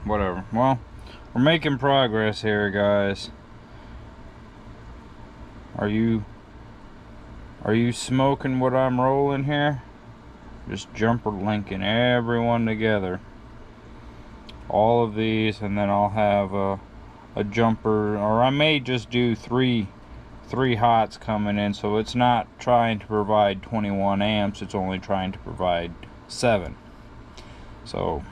whatever. Well, we're making progress here, guys. Are you smoking what I'm rolling here? Just jumper linking everyone together. All of these, and then I'll have a jumper, or I may just do three hots coming in, so it's not trying to provide 21 amps, it's only trying to provide 7. So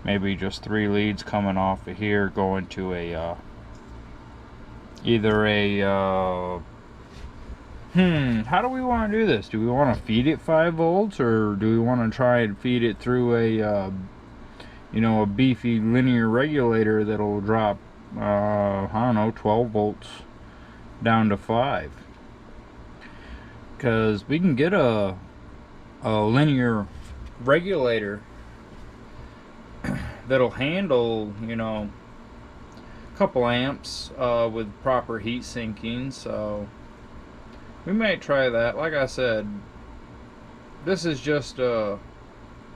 maybe just 3 leads coming off of here going to a either a how do we want to do this? Do we want to feed it 5 volts, or do we want to try and feed it through a you know, a beefy linear regulator that'll drop I don't know, 12 volts down to 5? Because we can get a linear regulator that'll handle, you know, a couple amps with proper heat sinking. So we might try that. Like I said, this is just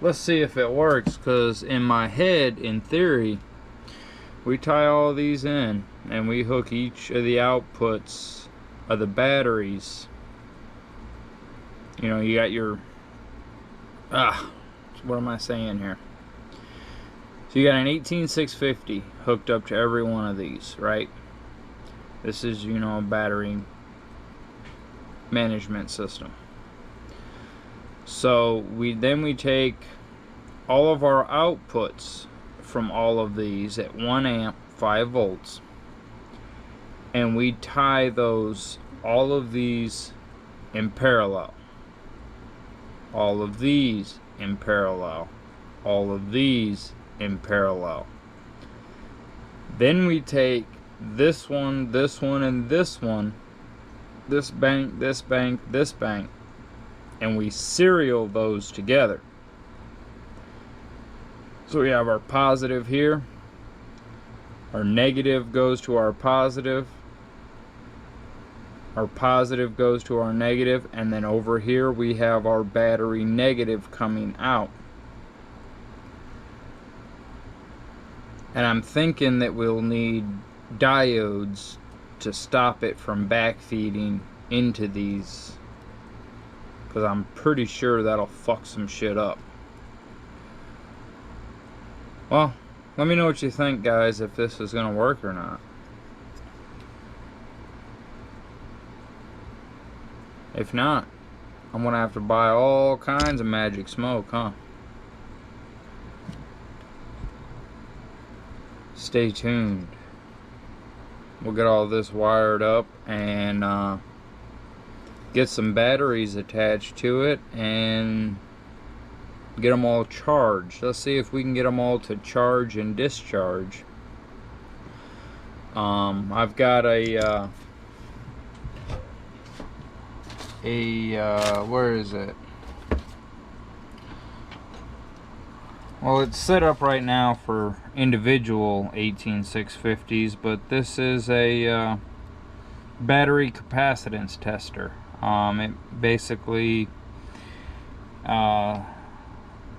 let's see if it works, because in my head, in theory, we tie all these in and we hook each of the outputs of the batteries. You know, you got your what am I saying here? So you got an 18650 hooked up to every one of these, right? This is, you know, a battery management system. So we take all of our outputs from all of these at 1 amp, 5 volts, and we tie all of these in parallel, all of these in parallel, all of these in parallel. Then we take this one, and this one, this bank, this bank, this bank, and we serial those together. So we have our positive here, our negative goes to our positive goes to our negative, and then over here we have our battery negative coming out. And I'm thinking that we'll need diodes to stop it from backfeeding into these, because I'm pretty sure that'll fuck some shit up. Well, let me know what you think, guys, if this is gonna work or not. If not, I'm gonna have to buy all kinds of magic smoke, huh? Stay tuned. We'll get all this wired up and get some batteries attached to it and get them all charged. Let's see if we can get them all to charge and discharge. I've got a where is it? Well, it's set up right now for individual 18650s, but this is a battery capacitance tester. It basically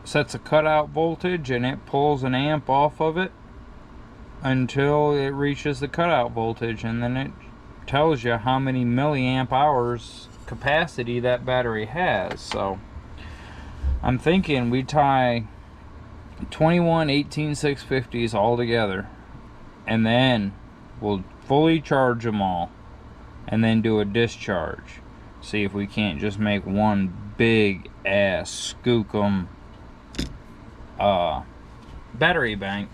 sets a cutout voltage and it pulls an amp off of it until it reaches the cutout voltage, and then it tells you how many milliamp hours capacity that battery has. So I'm thinking we tie 21 18650s all together, and then we'll fully charge them all and then do a discharge. See if we can't just make one big ass skookum battery bank.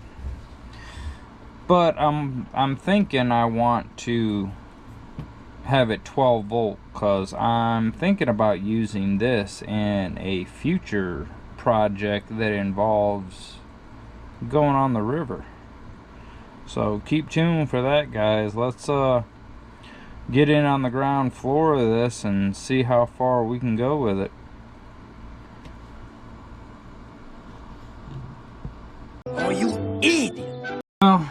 But I'm thinking I want to have it 12 volt, because I'm thinking about using this in a future project that involves going on the river. So keep tuned for that, guys. Let's get in on the ground floor of this and see how far we can go with it. Oh, you idiot! Well,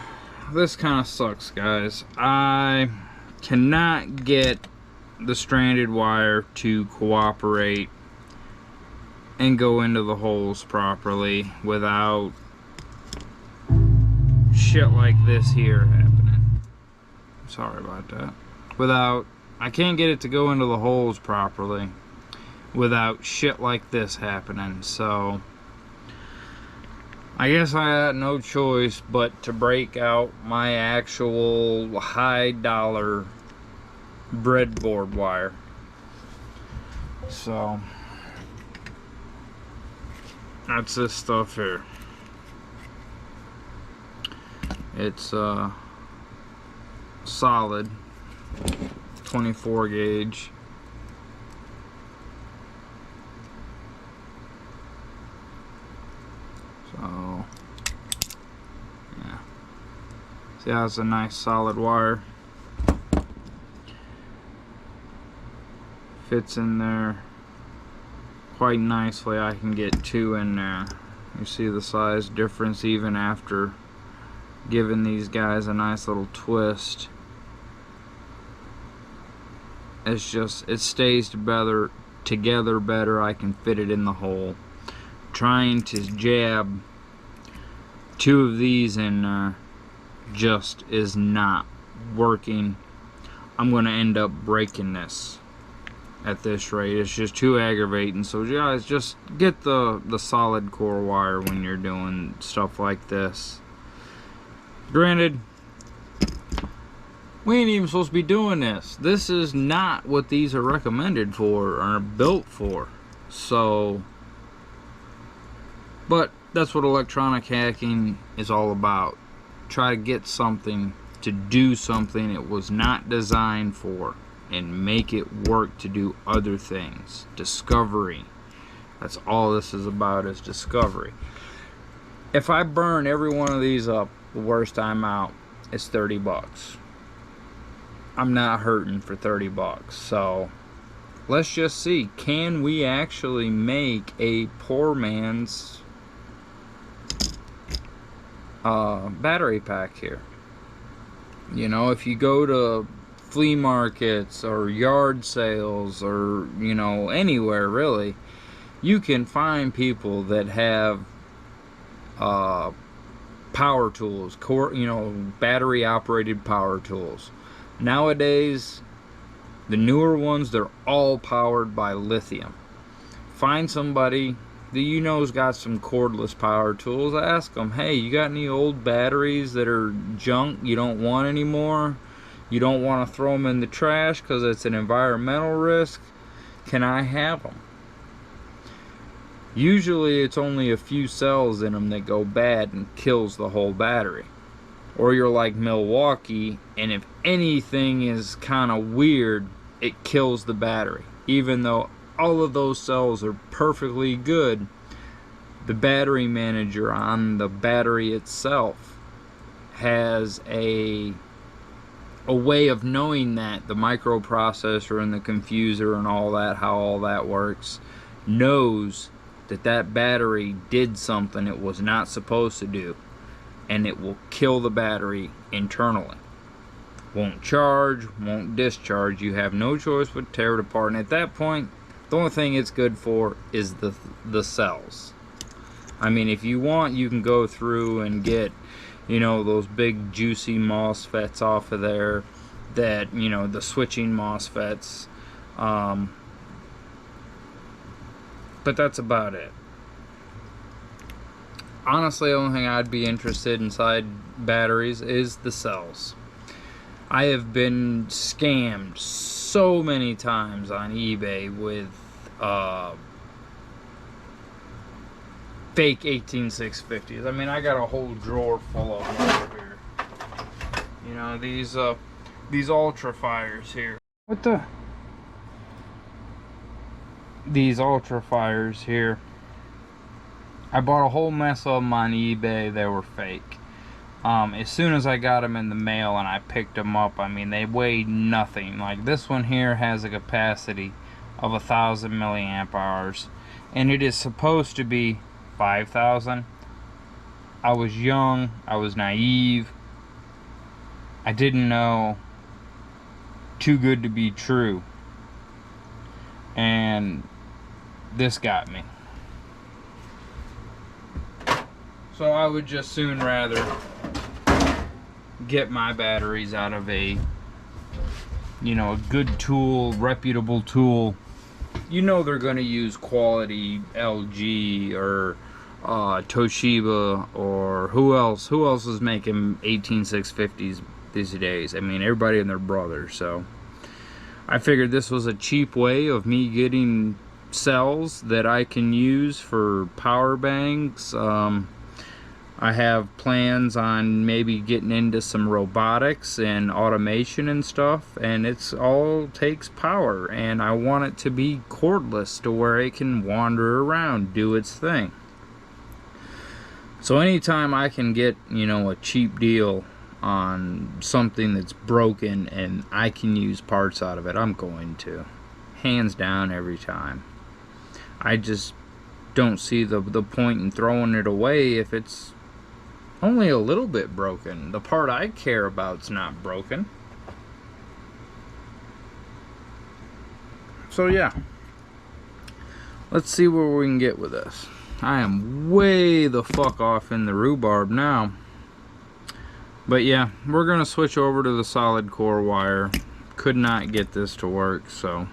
this kind of sucks, guys. I cannot get the stranded wire to cooperate and go into the holes properly without shit like this here happening. Sorry about that. Without, I can't get it to go into the holes properly without shit like this happening. So I guess I had no choice but to break out my actual high dollar breadboard wire. So that's this stuff here. It's solid 24 gauge. So yeah, see how it's a nice solid wire, fits in there quite nicely. I can get two in there. You see the size difference even after giving these guys a nice little twist. It's just, it stays together better. I can fit it in the hole. Trying to jab two of these in there just is not working. I'm gonna end up breaking this at this rate. It's just too aggravating. So guys, just get the solid core wire when you're doing stuff like this. Granted, we ain't even supposed to be doing this. This is not what these are recommended for or are built for. So, but that's what electronic hacking is all about. Try to get something to do something it was not designed for and make it work to do other things. Discovery. That's all this is about, is discovery. If I burn every one of these up, the worst I'm out is 30 bucks. I'm not hurting for 30 bucks. So let's just see, can we actually make a poor man's battery pack here? You know, if you go to flea markets or yard sales or, you know, anywhere really, you can find people that have power tools, battery operated power tools. Nowadays, the newer ones, they're all powered by lithium. Find somebody that you know's got some cordless power tools. Ask them, hey, you got any old batteries that are junk you don't want anymore? You don't want to throw them in the trash because it's an environmental risk? Can I have them? Usually it's only a few cells in them that go bad and kills the whole battery. Or you're like Milwaukee, and if anything is kind of weird, it kills the battery. Even though all of those cells are perfectly good, the battery manager on the battery itself has a way of knowing that. The microprocessor and the confuser and all that, how all that works, knows that that battery did something it was not supposed to do, and it will kill the battery internally. Won't charge, won't discharge. You have no choice but to tear it apart, and at that point, the only thing it's good for is the cells. I mean, if you want, you can go through and get, you know, those big juicy MOSFETs off of there, that, you know, the switching MOSFETs, but that's about it. Honestly, the only thing I'd be interested inside batteries is the cells. I have been scammed so many times on eBay with fake 18650s. I mean, I got a whole drawer full of them over here. You know, these ultra fires here. What the? These ultra fires here. I bought a whole mess of them on eBay. They were fake. As soon as I got them in the mail and I picked them up, I mean, they weighed nothing. Like this one here has a capacity of 1,000 milliamp hours, and it is supposed to be 5,000. I was young, I was naive, I didn't know. Too good to be true, and this got me. So I would just soon rather get my batteries out of a, you know, a good tool, reputable tool, you know they're going to use quality LG or Toshiba, or who else is making 18650s these days? I mean, everybody and their brother. So I figured this was a cheap way of me getting cells that I can use for power banks. I have plans on maybe getting into some robotics and automation and stuff, and it's all takes power, and I want it to be cordless to where it can wander around, do its thing. So anytime I can get, you know, a cheap deal on something that's broken and I can use parts out of it, I'm going to. Hands down every time. I just don't see the point in throwing it away if it's only a little bit broken. The part I care about's not broken. So yeah, let's see where we can get with this. I am way the fuck off in the rhubarb now. But yeah, we're gonna switch over to the solid core wire. Could not get this to work, so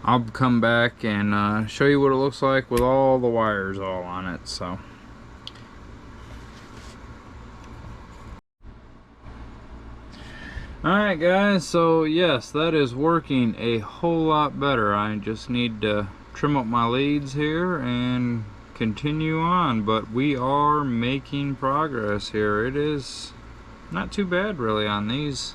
I'll come back and show you what it looks like with all the wires all on it. So alright guys, so yes, that is working a whole lot better. I just need to trim up my leads here and continue on, but we are making progress here. It is not too bad really on these.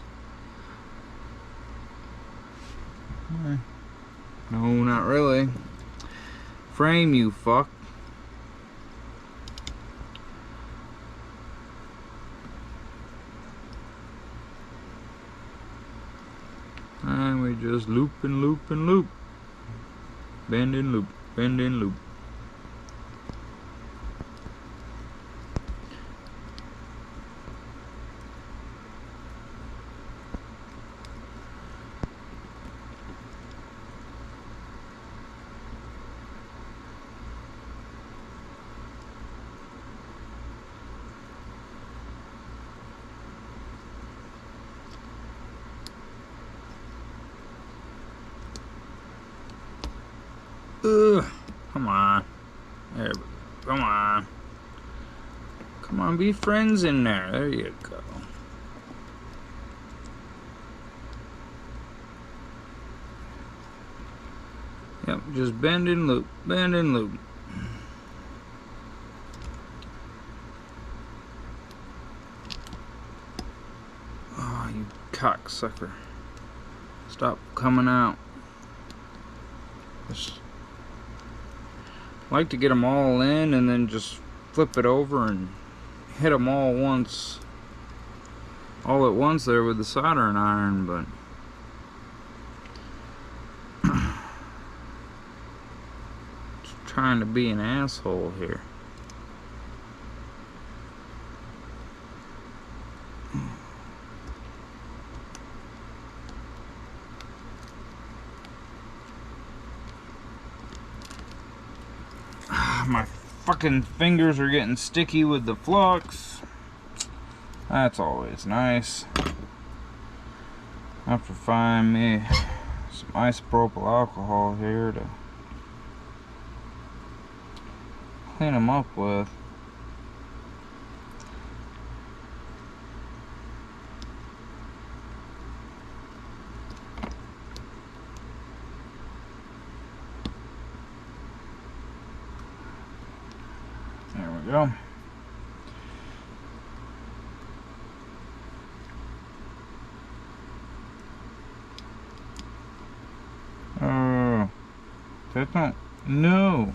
No, not really. Frame, you fuck. And we just loop and loop and loop. Bend and loop, bend and loop. Ugh, come on. There we go. Come on. Come on, be friends in there. There you go. Yep, just bend and loop, bend and loop. Oh, you cocksucker. Stop coming out. Just like to get them all in and then just flip it over and hit them all at once there with the soldering iron, but just trying to be an asshole here. My fucking fingers are getting sticky with the flux. That's always nice. I have to find me some isopropyl alcohol here to clean them up with. There we go. Oh, that's not, no.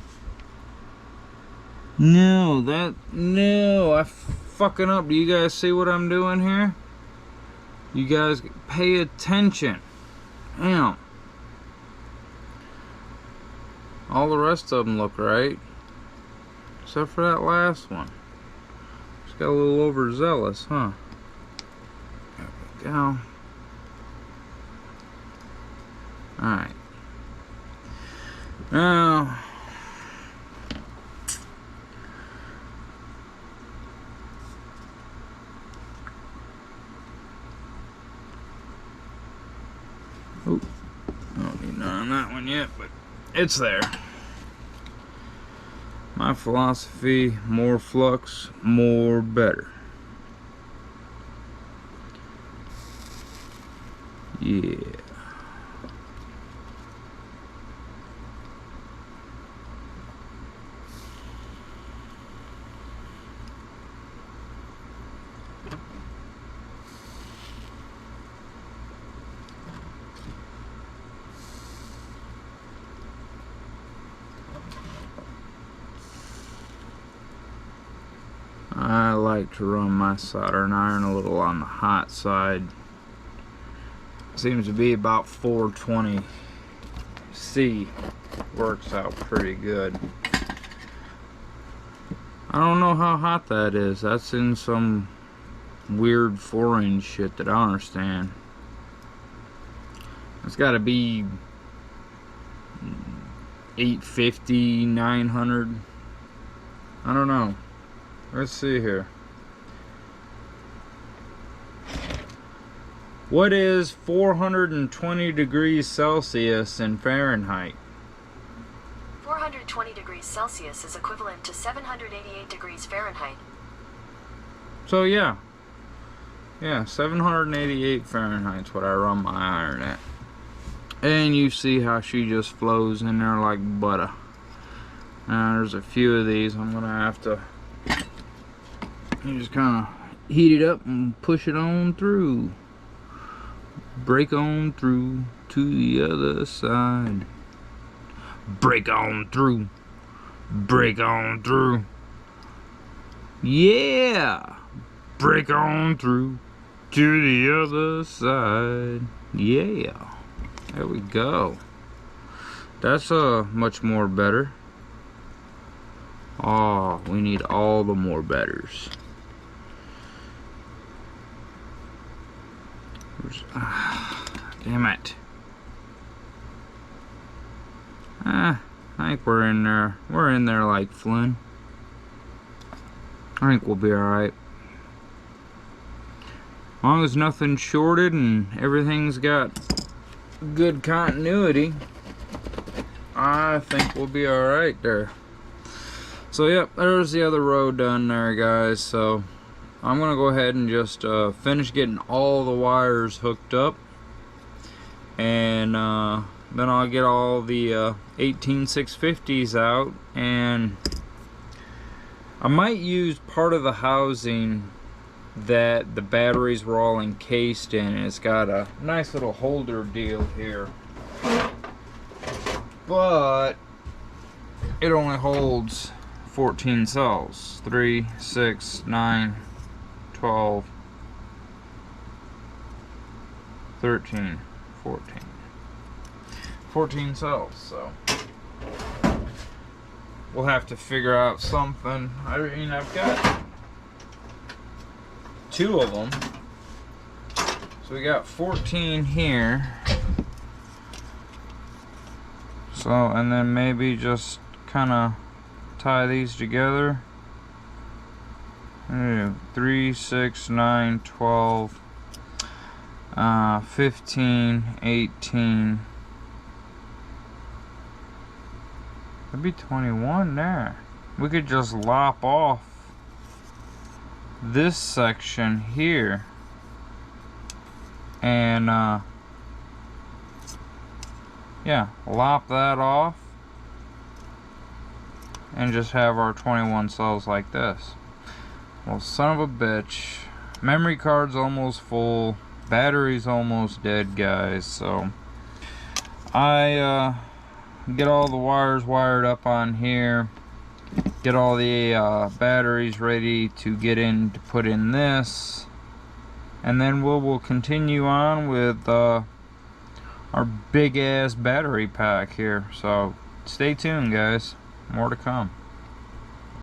No, I'm fucking up. Do you guys see what I'm doing here? You guys pay attention. Damn. All the rest of them look right. Except for that last one. Just got a little overzealous, huh? There we go. Alright. Now, Oh, I don't need none on that one yet, but it's there. My philosophy, more flux, more better. Yeah. I like to run my soldering iron a little on the hot side. Seems to be about 420 C. Works out pretty good. I don't know how hot that is. That's in some weird foreign shit that I don't understand. It's got to be 850, 900. I don't know. Let's see here. What is 420 degrees Celsius in Fahrenheit? 420 degrees Celsius is equivalent to 788 degrees Fahrenheit. So yeah. Yeah, 788 Fahrenheit's what I run my iron at. And you see how she just flows in there like butter. Now there's a few of these I'm gonna have to, you just kind of heat it up and push it on through. Break on through to the other side. Break on through. Break on through. Yeah. Break on through to the other side. Yeah. There we go. That's much more better. Oh, we need all the more betters. Damn it. I think we're in there. We're in there like Flynn. I think we'll be alright. As long as nothing's shorted and everything's got good continuity, I think we'll be alright there. So yep, there's the other row done there, guys. So I'm gonna go ahead and just finish getting all the wires hooked up, and then I'll get all the 18650s out, and I might use part of the housing that the batteries were all encased in, and it's got a nice little holder deal here, but it only holds 14 cells. 3, 6, 9, 12, 13, 14. 14 cells, so we'll have to figure out something. I mean, I've got 2 of them, so we got 14 here. So, and then maybe just kind of tie these together. 3, 6, 9, 12, 15, 18. That'd be 21 there. We could just lop off this section here and yeah, lop that off and just have our 21 cells like this. Well, son of a bitch, memory card's almost full, battery's almost dead, guys. So I get all the wires wired up on here, get all the batteries ready to get in to put in this, and then we'll continue on with our big ass battery pack here. So stay tuned, guys, more to come.